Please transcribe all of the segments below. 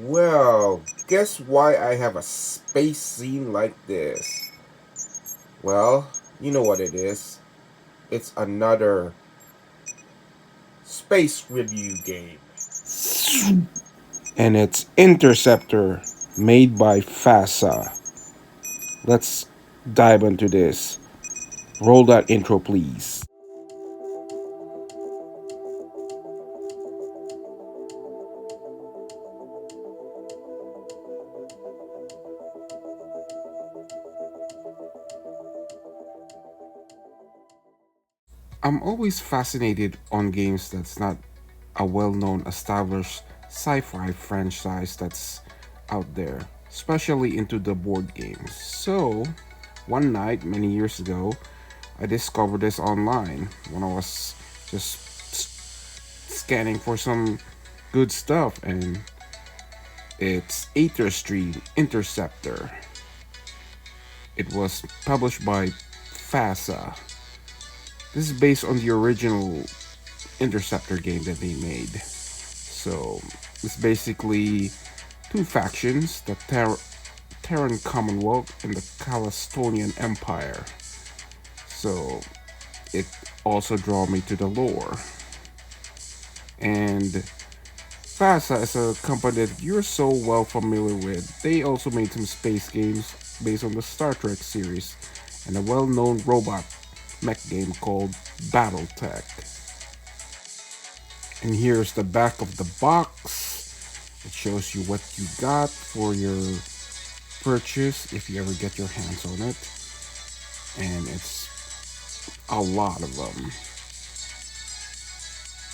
Well, guess why I have a space scene like this? Well, you know what it is. It's another space review game. And it's Interceptor, made by FASA. Let's dive into this. Roll that intro, please. I'm always fascinated on games that's not a well-known established sci-fi franchise that's out there, especially into the board games. So, one night many years ago, I discovered this online when I was just scanning for some good stuff, and it's AetherStream Interceptor. It was published by FASA. This is based on the original Interceptor game that they made. So it's basically two factions, the Terran Commonwealth and the Calistonian Empire. So it also drew me to the lore. And FASA is a company that you're so well familiar with. They also made some space games based on the Star Trek series and a well-known robot mech game called Battletech. And here's the back of the box. It shows you what you got for your purchase if you ever get your hands on it. And it's a lot of them.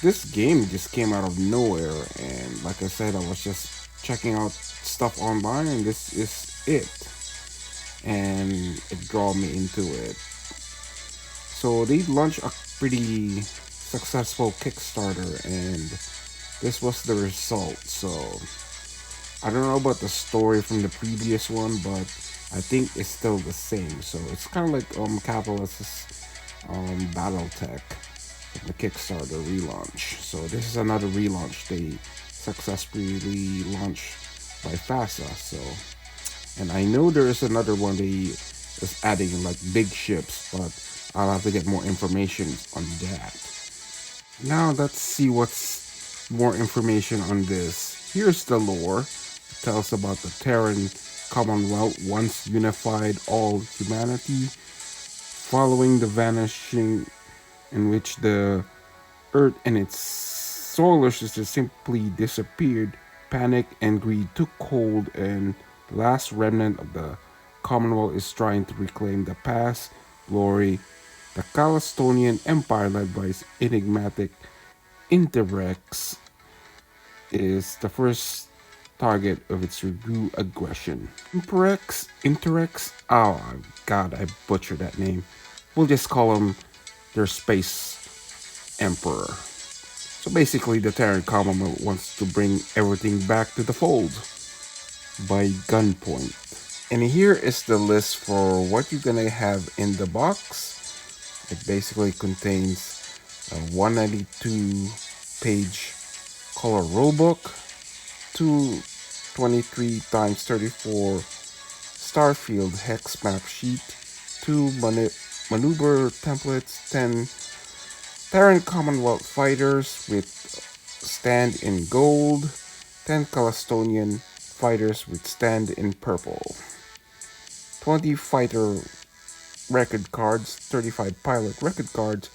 This game just came out of nowhere, and like I said, I was just checking out stuff online, and this is it. And it drew me into it. So they launched a pretty successful Kickstarter, and this was the result. So I don't know about the story from the previous one, but I think it's still the same. So it's kind of like Catalyst's BattleTech, the Kickstarter relaunch. So this is another relaunch they successfully launched by FASA. So, and I know there is another one they is adding like big ships, but I'll have to get more information on that. Now let's see what's more information on this. Here's the lore. It tells about the Terran Commonwealth once unified all humanity, following the vanishing in which the Earth and its solar system simply disappeared. Panic and greed took hold, and the last remnant of the Commonwealth is trying to reclaim the past glory. The Calistonian Empire, led by its enigmatic Interrex, is the first target of its review aggression. Interrex, oh god, I butchered that name. We'll just call him their space emperor. So basically, the Terran Commonwealth wants to bring everything back to the fold by gunpoint. And here is the list for what you're gonna have in the box. It basically contains a 192 page color rulebook, two 23 times 34 Starfield hex map sheet, two maneuver templates, 10 Terran Commonwealth fighters with stand in gold, 10 Calistonian fighters with stand in purple, 20 fighter record cards, 35 pilot record cards,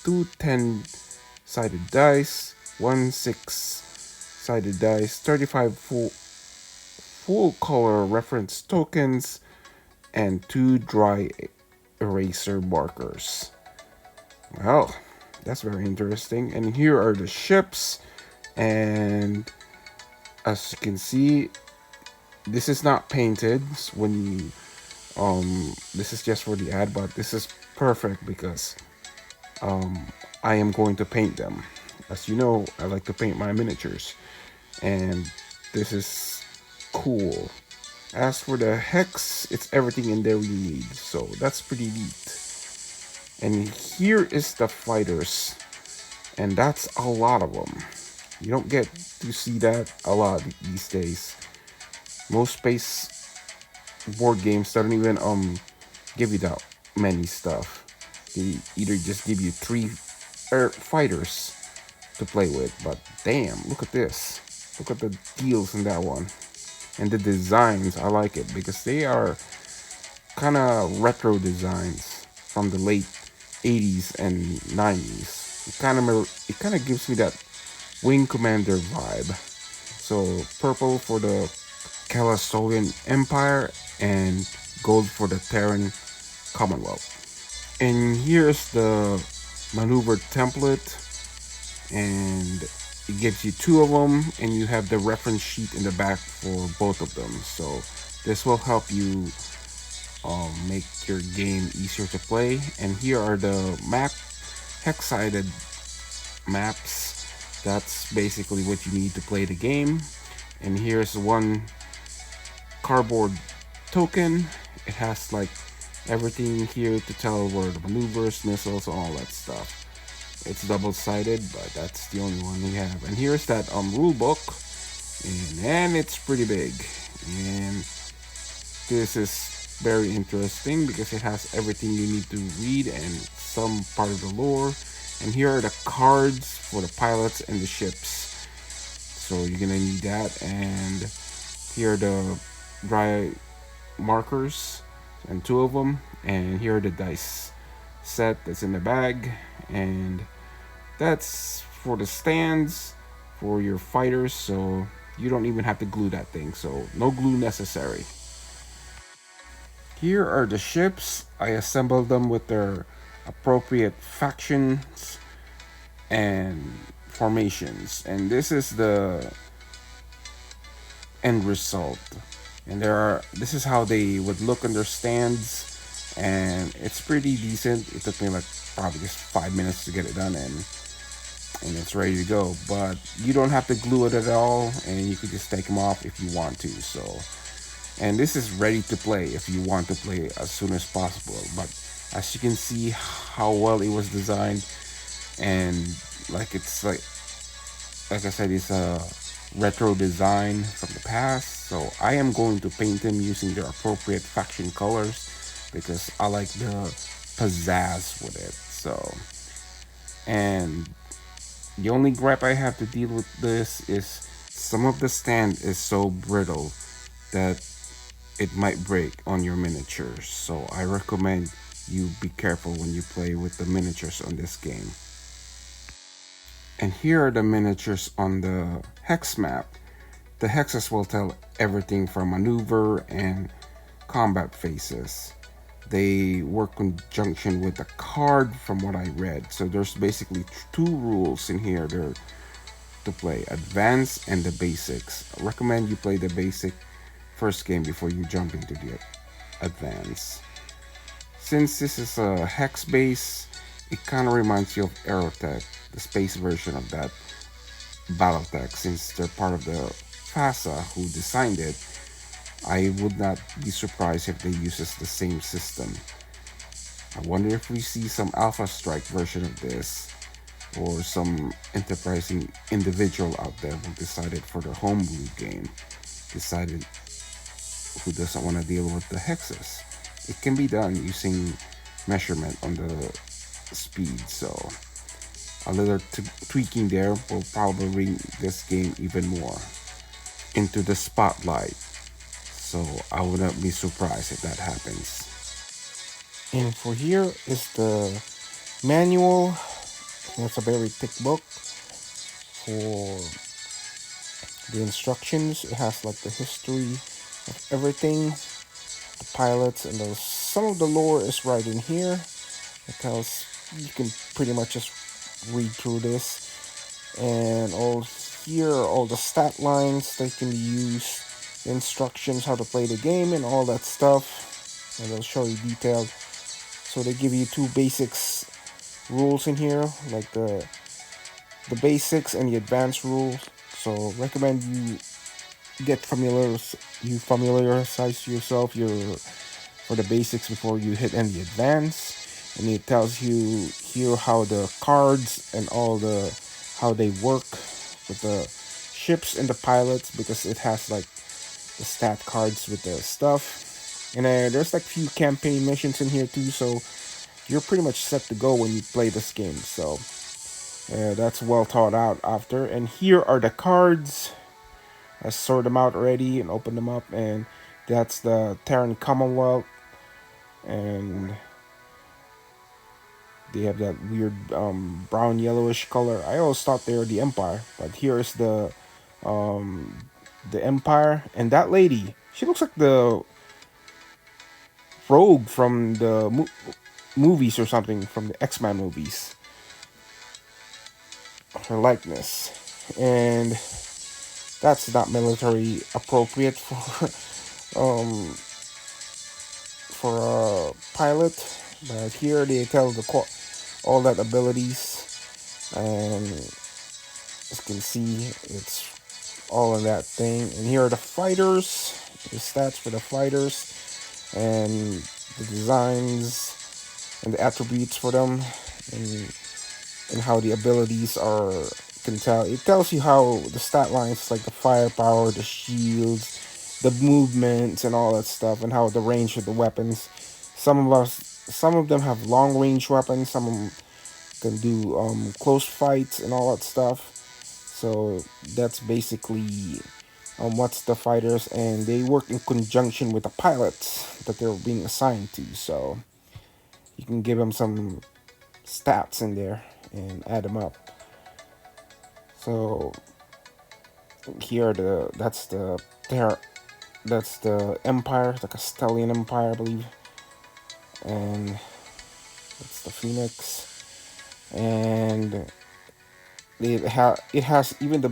two 10 sided dice, one 6-sided dice, 35 full color reference tokens, and two dry eraser markers. Well, that's very interesting. And here are the ships. And as you can see, this is not painted when you this is just for the ad, but this is perfect because I am going to paint them. As you know, I like to paint my miniatures, and this is cool. As for the hex, it's everything in there you need, so that's pretty neat. And here is the fighters, and that's a lot of them. You don't get to see that a lot these days. Most space board games don't even give you that many stuff. They either just give you three fighters to play with. But damn, look at this. Look at the deals in that one. And the designs, I like it because they are kind of retro designs from the late 80s and 90s. It kind of gives me that Wing Commander vibe. So purple for the Calastolian Empire and gold for the Terran Commonwealth. And here's the maneuver template, and it gives you two of them, and you have the reference sheet in the back for both of them. So this will help you make your game easier to play. And here are the hex-sided maps. That's basically what you need to play the game. And here's one cardboard token. It has like everything here to tell where the maneuvers, missiles, all that stuff. It's double-sided, but that's the only one we have. And here's that rule book, and it's pretty big. And this is very interesting because it has everything you need to read and some part of the lore. And here are the cards for the pilots and the ships. So you're gonna need that. And here are the dry markers, and two of them. And here are the dice set that's in the bag. And that's for the stands for your fighters, so you don't even have to glue that thing, so no glue necessary. Here are the ships. I assembled them with their appropriate factions and formations, and this is the end result. And this is how they would look on their stands, and it's pretty decent. It took me like probably just 5 minutes to get it done, and it's ready to go. But you don't have to glue it at all, and you can just take them off if you want to. So, and this is ready to play if you want to play as soon as possible. But as you can see how well it was designed, and it's like I said, it's a retro design from the past. So I am going to paint them using their appropriate faction colors because I like the pizzazz with it. So, and the only gripe I have to deal with this is some of the stand is so brittle that it might break on your miniatures. So I recommend you be careful when you play with the miniatures on this game. And here are the miniatures on the hex map. The hexes will tell everything from maneuver and combat phases. They work in conjunction with the card from what I read. So there's basically two rules in here there to play: advance and the basics. I recommend you play the basic first game before you jump into the advance. Since this is a hex base, it kind of reminds you of Aerotech, the space version of that Battletech, since they're part of the FASA who designed it. I would not be surprised if they uses the same system. I wonder if we see some Alpha Strike version of this, or some enterprising individual out there who decided for the homebrew game, decided who doesn't want to deal with the hexes. It can be done using measurement on the speed, so a little tweaking there will probably bring this game even more into the spotlight. So I wouldn't be surprised if that happens. And for here is the manual. It's a very thick book for the instructions. It has like the history of everything, the pilots, and some of the lore is right in here. It tells you can pretty much just read through this, and here are all the stat lines that can be used, the instructions how to play the game, and all that stuff. And they'll show you detailed. So they give you two basics rules in here, like the basics and the advanced rules. So recommend you familiarize yourself for the basics before you hit any advance. And it tells you here how the cards and all how they work with the ships and the pilots because it has like the stat cards with the stuff. And there's like few campaign missions in here too, so you're pretty much set to go when you play this game. So that's well thought out after. And here are the cards. I sort them out already and opened them up, and that's the Terran Commonwealth, and they have that weird brown yellowish color. I always thought they were the Empire, but here is the Empire, and that lady, she looks like the Rogue from the movies or something, from the X-Men movies. Her likeness, and that's not military appropriate for a pilot. But here they tell all that abilities, and as you can see, it's all in that thing. And here are the fighters, the stats for the fighters, and the designs and the attributes for them, and how the abilities are. Can tell, it tells you how the stat lines, like the firepower, the shields, the movements, and all that stuff, and how the range of the weapons. Some of them have long range weapons. Some of them can do close fights and all that stuff. So that's basically what's the fighters, and they work in conjunction with the pilots that they're being assigned to. So you can give them some stats in there and add them up. So here that's the Empire, the Castellian Empire, I believe, and it's the Phoenix, and it has even the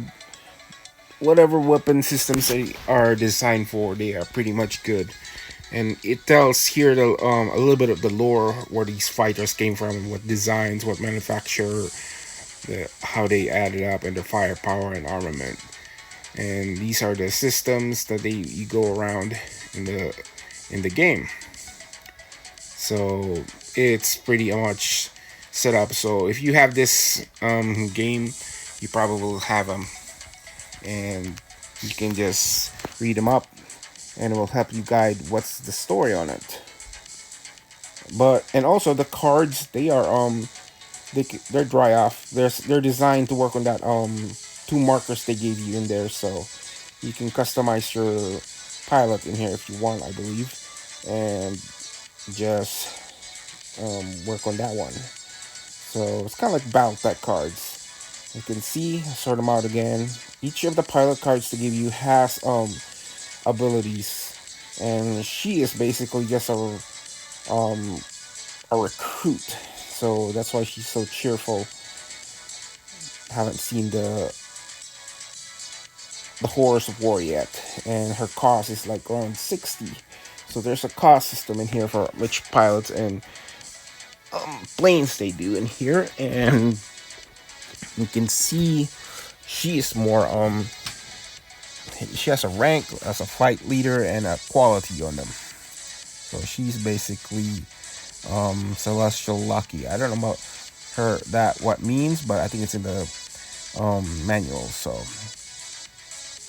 whatever weapon systems they are designed for, they are pretty much good. And it tells here a little bit of the lore where these fighters came from, what designs, what manufacturer, how they added up, and the firepower and armament. And these are the systems that you go around in the game. So it's pretty much set up. So if you have this game, you probably will have them, and you can just read them up, and it will help you guide what's the story on it. But and also the cards, they're dry off. They're designed to work on that two markers they gave you in there, so you can customize your pilot in here if you want, I believe, and just work on that one. So it's kind of like battle tech cards. You can see, sort them out again. Each of the pilot cards to give you has abilities, and she is basically just um a recruit. So that's why she's so cheerful. Haven't seen the horrors of war yet, and her cost is like around 60. So there's a cost system in here for which pilots and planes they do in here, and you can see she is more she has a rank as a fight leader and a quality on them. So she's basically celestial lucky. I don't know about her that what means, but I think it's in the manual. So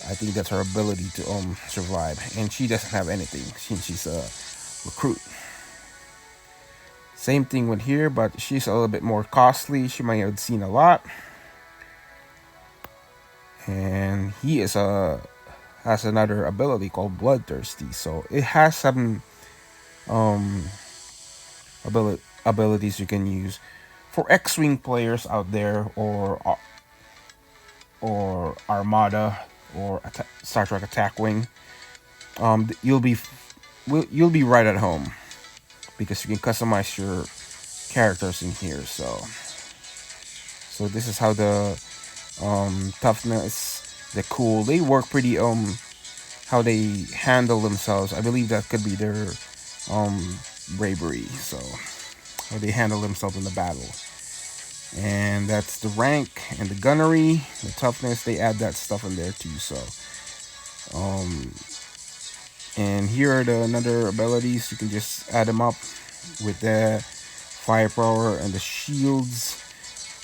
I think that's her ability to survive, and she doesn't have anything since she's a recruit. Same thing with here, but she's a little bit more costly. She might have seen a lot, and he is has another ability called Bloodthirsty. So it has some um abilities you can use for X-wing players out there, or Armada, or Star Trek Attack Wing. You'll be right at home because you can customize your characters in here. So this is how the toughness, the cool, they work pretty how they handle themselves. I believe that could be their bravery. So how they handle themselves in the battle. And that's the rank and the gunnery, the toughness. They add that stuff in there too. So, and here are the another abilities. You can just add them up with the firepower and the shields.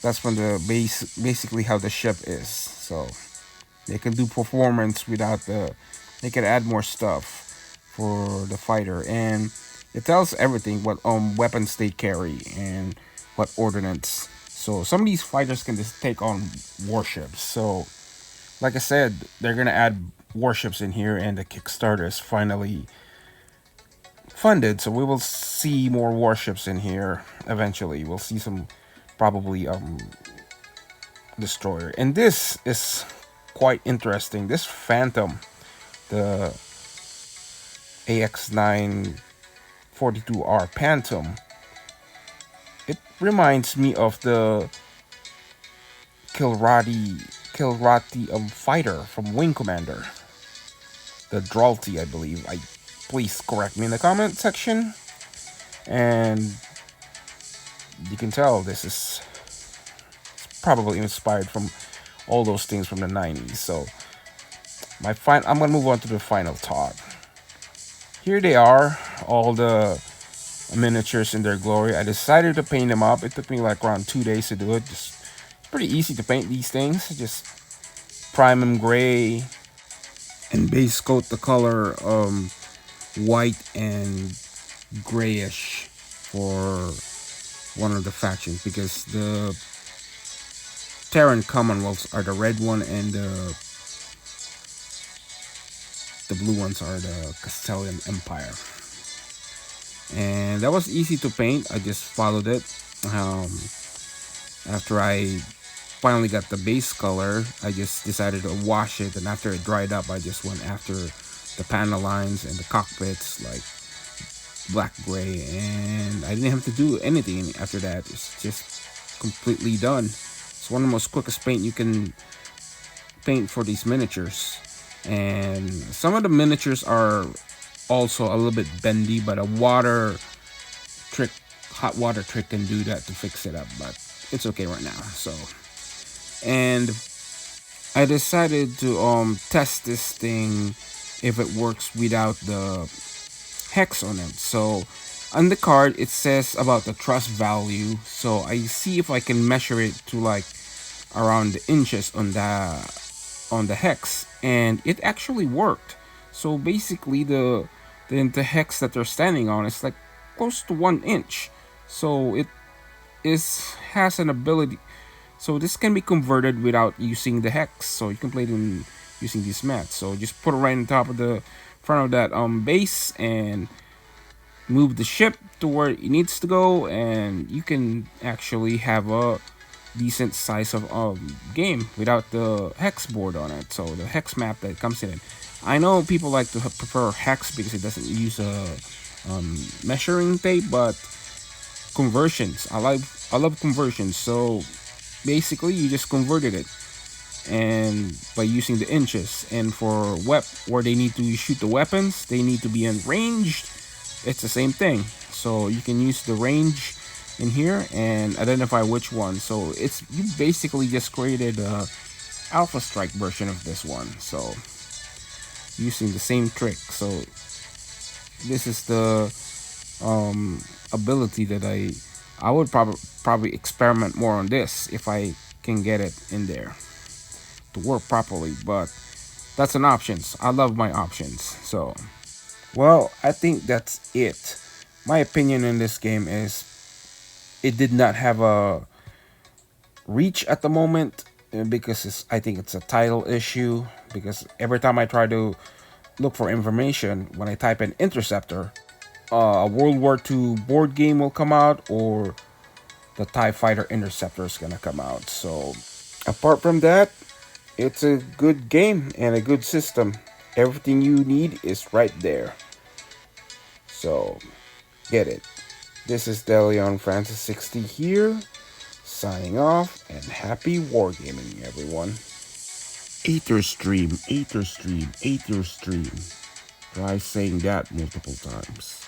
That's from the base, basically how the ship is. So they can do performance without the. They can add more stuff for the fighter, and it tells everything what weapons they carry and what ordnance. So some of these fighters can just take on warships. So like I said, they're gonna add warships in here, and the Kickstarter is finally funded. So we will see more warships in here eventually. We'll see some probably destroyer, and this is quite interesting. This Phantom, the AX942R Phantom, it reminds me of the Kilrati fighter from Wing Commander, the Dralti, I believe. Please correct me in the comment section. And you can tell this is probably inspired from all those things from the 90s. So I'm gonna move on to the final thought. Here they are, all the miniatures in their glory. I decided to paint them up. It took me like around 2 days to do it. Just it's pretty easy to paint these things. Just prime them gray and base coat the color white and grayish for one of the factions, because the Terran Commonwealths are the red one, and the blue ones are the Castilian Empire. And that was easy to paint. I just followed it. After I finally got the base color, I just decided to wash it, and after it dried up, I just went after the panel lines and the cockpits, like black gray, and I didn't have to do anything after that. It's just completely done. It's one of the most quickest paint you can paint for these miniatures. And some of the miniatures are also a little bit bendy, but a water trick, hot water trick, can do that to fix it up, but it's okay right now. So, and I decided to test this thing if it works without the hex on it. So on the card it says about the thrust value, so I see if I can measure it to like around the inches on the hex, and it actually worked. So basically the hex that they're standing on is like close to 1 inch. So it has an ability. So this can be converted without using the hex. So you can play them using these mats. So just put it right on top of the front of that base and move the ship to where it needs to go, and you can actually have a decent size of game without the hex board on it. So the hex map that comes in it. I know people like to prefer hex because it doesn't use a measuring tape, but conversions. I love conversions. So basically, you just converted it, and by using the inches. And for where they need to shoot the weapons, they need to be in range. It's the same thing. So you can use the range in here and identify which one. So you basically just created a Alpha Strike version of this one. So using the same trick. So this is the ability that I would probably experiment more on this if I can get it in there to work properly, but that's an options. I love my options. So, well, I think that's it. My opinion in this game is it did not have a reach at the moment, because I think it's a title issue, because every time I try to look for information, when I type in Interceptor, a World War II board game will come out, or the TIE Fighter Interceptor is gonna come out. So apart from that, it's a good game and a good system. Everything you need is right there. So get it. This is DeLeon Francis 60 here, signing off, and happy wargaming, everyone. AetherStream, AetherStream, AetherStream. Try saying that multiple times.